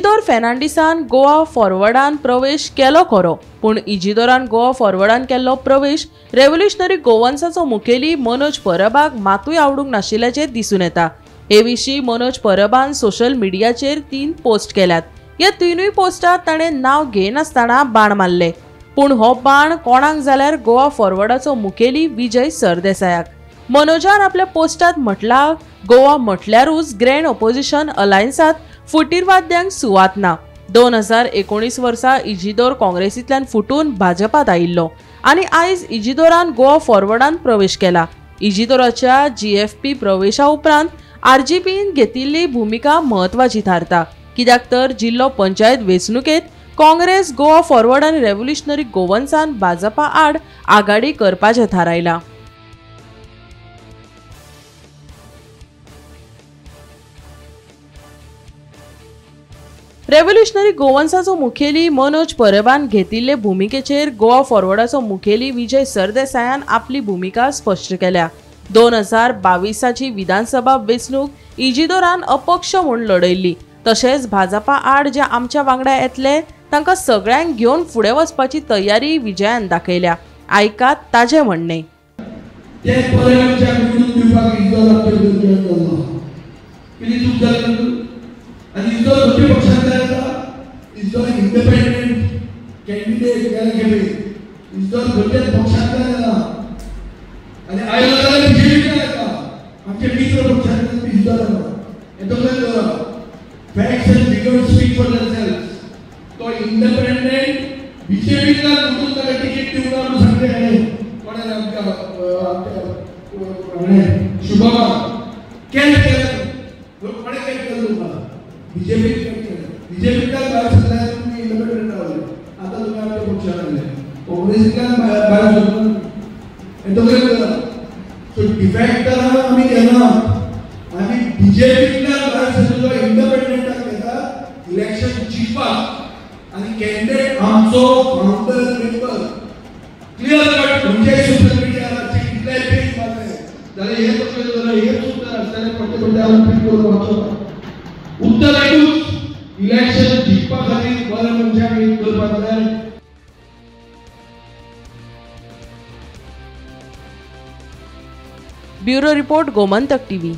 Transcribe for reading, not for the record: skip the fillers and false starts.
इजिदोर फेर्नांडीसान गोवा फॉरवर्डान प्रवेश केलो खरो, पूण इजिदोरान गोवा फॉरवर्डान केल्लो प्रवेश रेव्होल्युशनरी गोवन्साचो मुखेली मनोज परबाक मातूय आवडूंक नाशिल्ल्याचे दिसून येता। हे विशीं मनोज परबान सोशल मिडियाचेर 3 पोस्ट केल्यात। ह्या 3 पोस्टात ताणें नांव घेनासतना बाण मारले, पूण हो बाण कोणाक जाल्यार गोवा फॉरवर्डाचो मुखेली विजय सरदेसायाक। मनोजान आपल्या पोस्टात म्हटला, गोवा म्हटल्यारूच ग्रँड ऑपोजिशन अलायन्सात फुटीरवाद्यांक सुवात ना। 2019 वर्सा इजिदोर काँग्रेसींतल्यान फुटून भाजपात आयिल्लो आनी आयज इजिदोरान गोवा फॉरवर्डान प्रवेश केला। इजिदोराच्या GFP प्रवेशा उपरांत RGPन घेतिल्ली भूमिका म्हत्वाची थारता, कित्याक तर जिल्लो पंचायत वेंचणुकेत काँग्रेस गोवा फॉरवर्ड आनी रेव्होल्युशनरी गोवन्सान भाजपा आड आघाडी करपाचें थारायलां। रेव्होल्युशनरी गोवन्साचो मुखेली मनोज परबान घेतिल्ले भूमिकेचेर गोवा फॉरवर्डाचो मुखेली विजय सरदेसायान आपली भूमिका स्पश्ट केल्या। 2022ची विधानसभा वेंचणूक इजिदोरान अपक्ष म्हूण लढयल्ली, तशेंच भाजपा आड जे आमच्या वांगडा येतले तांकां सगळ्यांक घेवन फुडें वचपाची तयारी विजयान दाखयल्या। आयकात ताजें म्हणणें। इलेक्शन जिखपाक आनी कॅन्डिडेट आमचो फाउंडर मेंबर क्लियर कट म्हणजे सोशल मिडियाचेर कितले पेज मारले जाल्यार हे पत्र हेच उत्तर आसतालें पट्टे हांव प्रिंट करून वाचप। उत्तर एकूच, इलेक्शन जिखपा खातीर बरे मनशाक एक करपाक जाय। Bureau report, Gomantak TV।